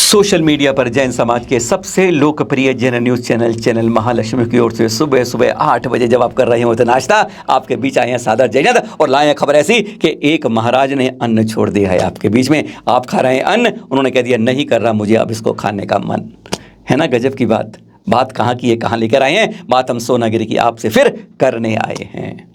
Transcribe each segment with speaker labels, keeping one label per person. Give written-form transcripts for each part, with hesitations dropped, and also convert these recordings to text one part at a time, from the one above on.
Speaker 1: Social media पर जैन समाज के सबसे लोकप्रिय जैन न्यूज़ चैनल महालक्ष्मी की ओर से सुबह सुबह 8 बजे जब आप कर रहे होते नाश्ता, आपके बीच आए हैं सादर जैनद और लाए हैं खबर ऐसी कि एक महाराज ने अन्न छोड़ दिया है आपके बीच में। आप खा रहे हैं अन्न, उन्होंने कह दिया नहीं कर रहा मुझे अब इसको खाने का मन है ना। गजब की बात कहाँ की है, कहाँ लेकर आए हैं। बात हम सोनागिरी की आपसे फिर करने आए हैं।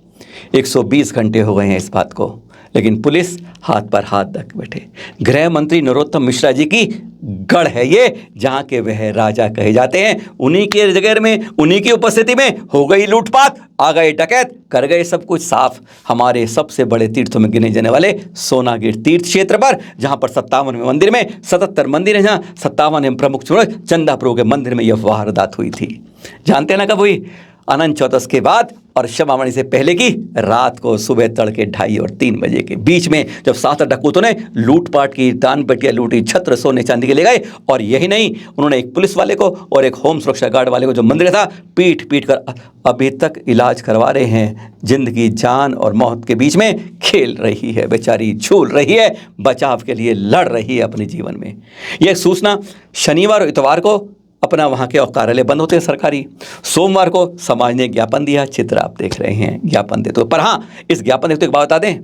Speaker 1: 120 घंटे हो गए हैं इस बात को, लेकिन पुलिस हाथ पर हाथ रख बैठे। गृह मंत्री नरोत्तम मिश्रा जी की गढ़ है ये, जहां के वह राजा कहे जाते हैं। उन्हीं के जगह में, उन्हीं की उपस्थिति में हो गई लूटपाट, आ गए डकैत, कर गए सब कुछ साफ। हमारे सबसे बड़े तीर्थों में गिने जाने वाले सोनागिर तीर्थ क्षेत्र पर, जहां पर 57 मंदिर में 77 मंदिर है, जहां 57 प्रमुख चंदापुर के मंदिर में यह वारदात हुई थी। जानते हैं ना कब हुई? अनंत चौदस के बाद और क्षमामणि से पहले की रात को, सुबह तड़के 2:30 और 3 बजे के बीच में, जब 7 डकैतों ने लूटपाट की, दान पेटियां लूटी, छत्र सोने चांदी के ले गए। और यही नहीं, उन्होंने एक पुलिस वाले को और एक होम सुरक्षा गार्ड वाले को जो मंदिर था पीट कर अभी तक इलाज करवा रहे हैं। जिंदगी जान और मौत के बीच में खेल रही है बेचारी, झूल रही है, बचाव के लिए लड़ रही है अपने जीवन में। यह सूचना शनिवार और इतवार को अपना वहाँ के कार्यालय बंद होते हैं सरकारी। सोमवार को समाज ने ज्ञापन दिया, चित्र आप देख रहे हैं, ज्ञापन देते। पर हाँ, इस ज्ञापन देते एक बात बता दें,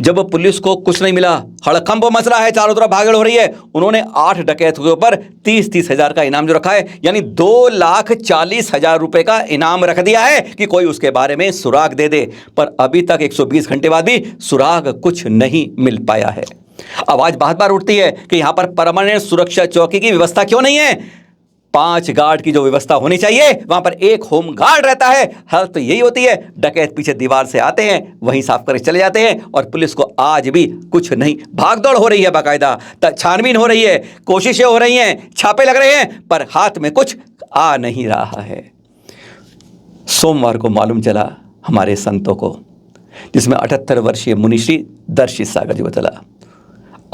Speaker 1: जब पुलिस को कुछ नहीं मिला, हड़कंप मच रहा है, चारों तरफ भागदौड़ हो रही है, उन्होंने 8 डकैत के ऊपर 30-30 हज़ार का इनाम जो रखा है, यानी 2,40,000 रुपए का इनाम रख दिया है कि कोई उसके बारे में सुराग दे दे। पर अभी तक 120 घंटे बाद भी सुराग कुछ नहीं मिल पाया है। आवाज बार बार उठती है कि यहां पर परमानेंट सुरक्षा चौकी की व्यवस्था क्यों नहीं है? 5 गार्ड की जो व्यवस्था होनी चाहिए, वहां पर एक होम गार्ड रहता है। हर तो यही होती है, डकैत पीछे दीवार से आते हैं, वहीं साफ करके चले जाते हैं, और पुलिस को आज भी कुछ नहीं। भागदौड़ हो रही है, बाकायदा छानबीन हो रही है, कोशिशें हो रही हैं, छापे लग रहे हैं, पर हाथ में कुछ आ नहीं रहा है। सोमवार को मालूम चला हमारे संतों को, जिसमें 78 वर्षीय मुनिश्री दर्शित सागर जी बतला,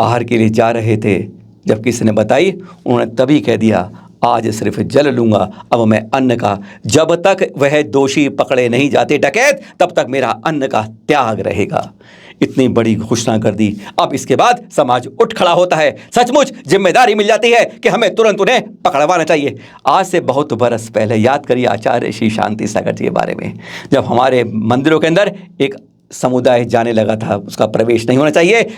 Speaker 1: आहार के लिए जा रहे थे। जब किसी ने बताई, उन्होंने तभी कह दिया आज सिर्फ जल लूंगा, अब मैं अन्न का, जब तक वह दोषी पकड़े नहीं जाते डकैत, तब तक मेरा अन्न का त्याग रहेगा। इतनी बड़ी घोषणा कर दी। अब इसके बाद समाज उठ खड़ा होता है। सचमुच जिम्मेदारी मिल जाती है कि हमें तुरंत उन्हें पकड़वाना चाहिए। आज से बहुत बरस पहले याद करिए आचार्य श्री शांति सागर जी के बारे में, जब हमारे मंदिरों के अंदर एक समुदाय जाने लगा था, उसका प्रवेश नहीं होना चाहिए,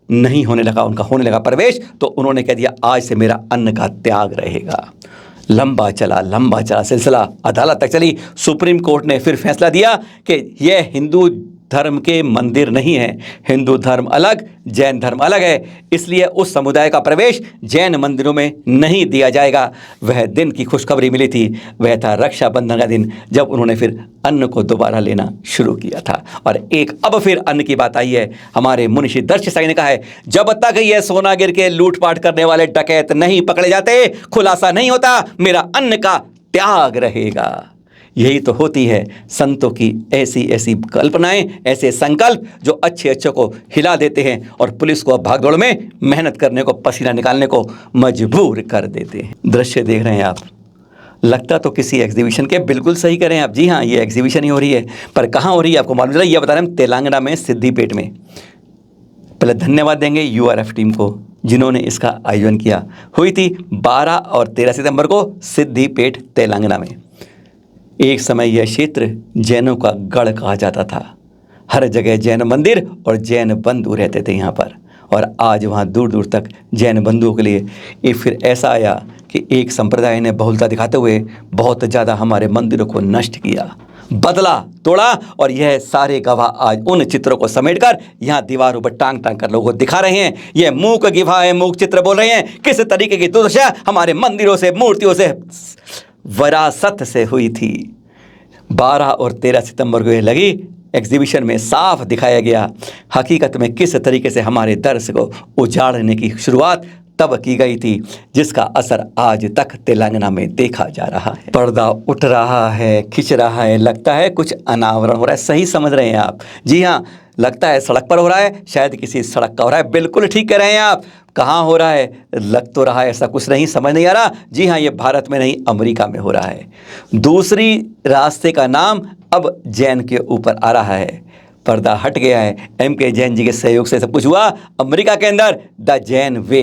Speaker 1: नहीं होने लगा, उनका होने लगा प्रवेश, तो उन्होंने कह दिया आज से मेरा अन्न का त्याग रहेगा। लंबा चला सिलसिला, अदालत तक चली। सुप्रीम कोर्ट ने फिर फैसला दिया कि यह हिंदू धर्म के मंदिर नहीं है, हिंदू धर्म अलग, जैन धर्म अलग है, इसलिए उस समुदाय का प्रवेश जैन मंदिरों में नहीं दिया जाएगा। वह दिन की खुशखबरी मिली थी, वह था रक्षाबंधन का दिन, जब उन्होंने फिर अन्न को दोबारा लेना शुरू किया था। और अब फिर अन्न की बात आई है। हमारे मुनिषी दर्श साई ने कहा है, जब तक ये सोनागिर के लूटपाट करने वाले डकैत नहीं पकड़े जाते, खुलासा नहीं होता, मेरा अन्न का त्याग रहेगा। यही तो होती है संतों की ऐसी कल्पनाएं, ऐसे संकल्प जो अच्छे को हिला देते हैं और पुलिस को भागदौड़ में मेहनत करने को, पसीना निकालने को मजबूर कर देते हैं। दृश्य देख रहे हैं आप, लगता तो किसी एग्जीबिशन के, बिल्कुल सही करें आप, जी हाँ, ये एग्जीबिशन ही हो रही है, पर कहाँ हो रही है आपको मालूम चला? ये बता रहे हैं, तेलंगाना में सिद्दीपेट में। पहले धन्यवाद देंगे यूआरएफ टीम को जिन्होंने इसका आयोजन किया। हुई थी 12 और 13 सितंबर को सिद्दीपेट तेलंगाना में। एक समय यह क्षेत्र जैनों का गढ़ कहा जाता था। हर जगह जैन मंदिर और जैन बंधु रहते थे यहाँ पर, और आज वहाँ दूर दूर तक जैन बंधुओं के लिए एक फिर ऐसा आया कि एक संप्रदाय ने बहुलता दिखाते हुए बहुत ज़्यादा हमारे मंदिरों को नष्ट किया, बदला, तोड़ा। और यह सारे गवाह आज उन चित्रों को समेटकर यहाँ दीवारों पर टांग कर लोगों को दिखा रहे हैं। यह मूक गवाह है, मूक चित्र बोल रहे हैं किस तरीके की दुर्दशा हमारे मंदिरों से, मूर्तियों से, विरासत से हुई थी। 12 और 13 सितंबर को यह लगी एग्जीबिशन में साफ दिखाया गया हकीकत में किस तरीके से हमारे दर्श को उजाड़ने की शुरुआत तब की गई थी, जिसका असर आज तक तेलंगाना में देखा जा रहा है। पर्दा उठ रहा है, खिंच रहा है, लगता है कुछ अनावरण हो रहा है। सही समझ रहे हैं आप, जी हाँ, लगता है सड़क पर हो रहा है, शायद किसी सड़क का हो रहा है। बिल्कुल ठीक कह रहे हैं आप। कहाँ हो रहा है? लग तो रहा है ऐसा कुछ नहीं, समझ नहीं आ रहा। जी हाँ, ये भारत में नहीं, अमेरिका में हो रहा है। दूसरी रास्ते का नाम अब जैन के ऊपर आ रहा है। पर्दा हट गया है। एम के जैन जी के सहयोग से सब कुछ हुआ। अमेरिका के अंदर द जैन वे,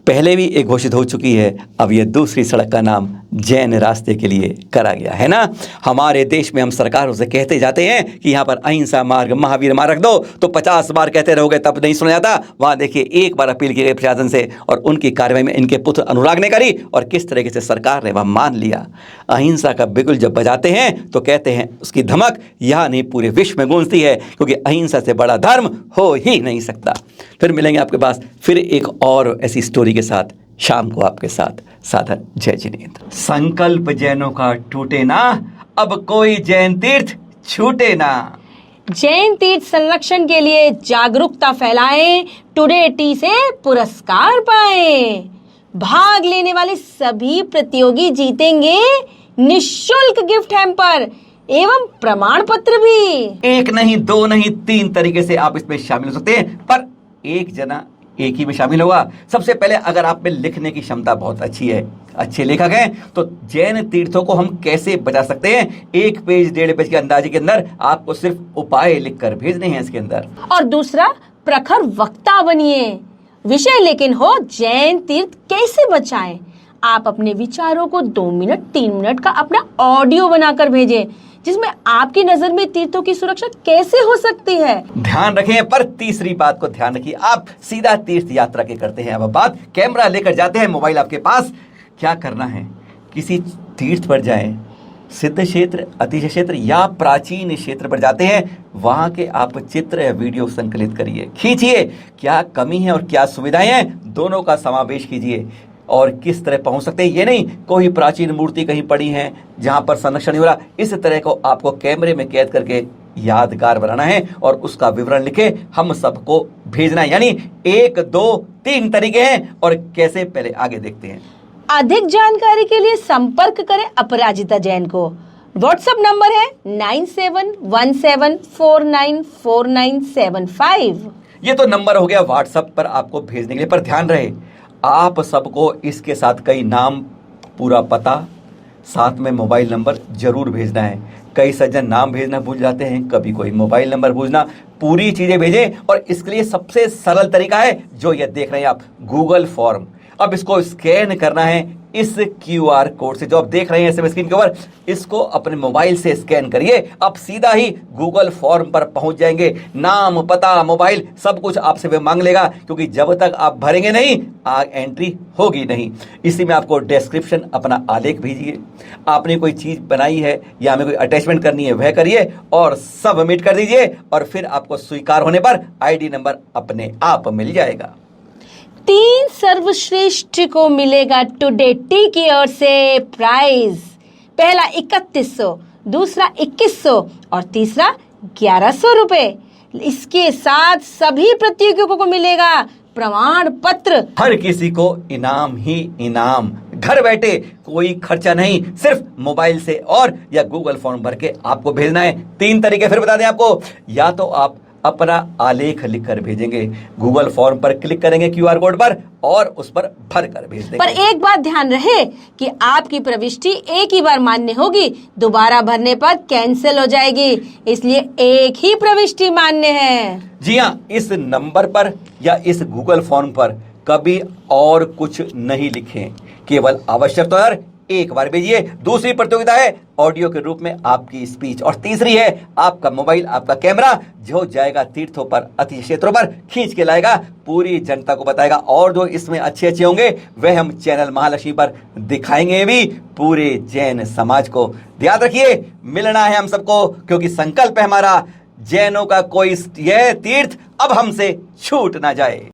Speaker 1: पहले भी एक घोषित हो चुकी है, अब ये दूसरी सड़क का नाम जैन रास्ते के लिए करा गया है ना। हमारे देश में हम सरकारों से कहते जाते हैं कि यहाँ पर अहिंसा मार्ग, महावीर मार्ग रख दो, तो 50 बार कहते रहोगे तब नहीं सुना जाता। वहाँ देखिए एक बार अपील की गई प्रशासन से और उनकी कार्रवाई में इनके पुत्र अनुराग ने करी और किस तरीके से सरकार ने वह मान लिया। अहिंसा का बिगुल जब बजाते हैं तो कहते हैं उसकी धमक यहाँ नहीं पूरे विश्व में गूंजती है, क्योंकि अहिंसा से बड़ा धर्म हो ही नहीं सकता। फिर मिलेंगे आपके पास फिर एक और ऐसी स्टोरी के साथ शाम को आपके साथ सादर जय जिनेंद्र। संकल्प जैनों का टूटे ना, अब कोई जैन तीर्थ छूटे ना।
Speaker 2: जैन तीर्थ संरक्षण के लिए जागरूकता फैलाएं, टुडे टी से पुरस्कार पाएं। भाग लेने वाले सभी प्रतियोगी जीतेंगे निःशुल्क गिफ्ट हैम्पर एवं प्रमाण पत्र भी।
Speaker 1: एक नहीं, दो नहीं, 3 तरीके से आप इसमें शामिल हो सकते हैं, पर एक जना एक ही में शामिल होगा। सबसे पहले अगर आप में लिखने की क्षमता बहुत अच्छी है, अच्छे लेखक हैं, तो जैन तीर्थों को हम कैसे बचा सकते हैं, 1 पेज 1.5 पेज के अंदाजे के अंदर आपको सिर्फ उपाय लिखकर भेजने हैं इसके अंदर।
Speaker 2: और दूसरा, प्रखर वक्ता बनिए। विषय लेकिन हो जैन तीर्थ कैसे बचाएं। आप अपने विचारों को 2 मिनट 3 मिनट का अपना ऑडियो बनाकर भेजें, जिसमें आपकी नजर में तीर्थों की सुरक्षा कैसे हो सकती है।
Speaker 1: ध्यान रखें, पर तीसरी बात को ध्यान रखिए, आप सीधा तीर्थ यात्रा के करते हैं। अब बात कैमरा लेकर जाते हैं, मोबाइल आपके पास, क्या करना है, किसी तीर्थ पर जाएं, सिद्ध क्षेत्र, अतिशय क्षेत्र या प्राचीन क्षेत्र पर जाते हैं, वहां के आप चित्र या वीडियो संकलित करिए, खींचिए, क्या कमी है और क्या सुविधाएं हैं, दोनों का समावेश कीजिए और किस तरह पहुंच सकते हैं। ये नहीं कोई प्राचीन मूर्ति कहीं पड़ी है जहां पर संरक्षण नहीं हो रहा, इस तरह को आपको कैमरे में कैद करके यादगार बनाना है और उसका विवरण लिखे हम सबको भेजना है। यानी 1 2 3 तरीके हैं और कैसे, पहले आगे देखते हैं।
Speaker 2: अधिक जानकारी के लिए संपर्क करें अपराजिता जैन को। व्हाट्सएप नंबर है 9717494975।
Speaker 1: ये तो नंबर हो गया व्हाट्सएप पर आपको भेजने के लिए, पर ध्यान रहे आप सबको इसके साथ कई नाम, पूरा पता, साथ में मोबाइल नंबर जरूर भेजना है। कई सज्जन नाम भेजना भूल जाते हैं, कभी कोई मोबाइल नंबर भूलना, पूरी चीजें भेजें। और इसके लिए सबसे सरल तरीका है जो ये देख रहे हैं आप, गूगल फॉर्म। अब इसको स्कैन करना है इस QR कोड से जो आप देख रहे हैं SMS स्क्रीन के ऊपर, इसको अपने मोबाइल से स्कैन करिए, आप सीधा ही गूगल फॉर्म पर पहुंच जाएंगे। नाम, पता, मोबाइल सब कुछ आपसे वे मांग लेगा, क्योंकि जब तक आप भरेंगे नहीं एंट्री होगी नहीं। इसी में आपको डिस्क्रिप्शन, अपना आलेख भेजिए, आपने कोई चीज बनाई है या हमें कोई अटैचमेंट करनी है वह करिए और सबमिट कर दीजिए, और फिर आपको स्वीकार होने पर ID नंबर अपने आप मिल जाएगा।
Speaker 2: 3 सर्वश्रेष्ठ को मिलेगा टुडे टी की ओर से प्राइज। पहला 3100, दूसरा 2100 और तीसरा 1100 रुपए। इसके साथ सभी प्रतियोगियों को मिलेगा प्रमाण पत्र।
Speaker 1: हर किसी को इनाम ही इनाम, घर बैठे, कोई खर्चा नहीं, सिर्फ मोबाइल से और या गूगल फॉर्म भर के आपको भेजना है। 3 तरीके फिर बता दें आपको, या तो आप अपना आलेख लिखकर भेजेंगे, गूगल फॉर्म पर क्लिक करेंगे QR कोड पर और उस पर भर कर भेज देंगे।
Speaker 2: पर एक बात ध्यान रहे कि आपकी प्रविष्टि एक ही बार मान्य होगी, दोबारा भरने पर कैंसिल हो जाएगी, इसलिए एक ही प्रविष्टि मान्य है।
Speaker 1: जी हाँ, इस नंबर पर या इस गूगल फॉर्म पर कभी और कुछ नहीं लिखें, केवल आवश्यक तो यार एक बार भेजिए। दूसरी प्रतियोगिता है ऑडियो के रूप में आपकी स्पीच, और तीसरी है आपका मोबाइल, आपका कैमरा जो जाएगा तीर्थों पर, अति क्षेत्रों पर खींच के लाएगा, पूरी जनता को बताएगा, और जो इसमें अच्छे अच्छे होंगे वह हम चैनल महालक्ष्मी पर दिखाएंगे भी पूरे जैन समाज को। याद रखिए, मिलना है हम सबको, क्योंकि संकल्प है हमारा, जैनों का कोई यह तीर्थ अब हमसे छूट ना जाए।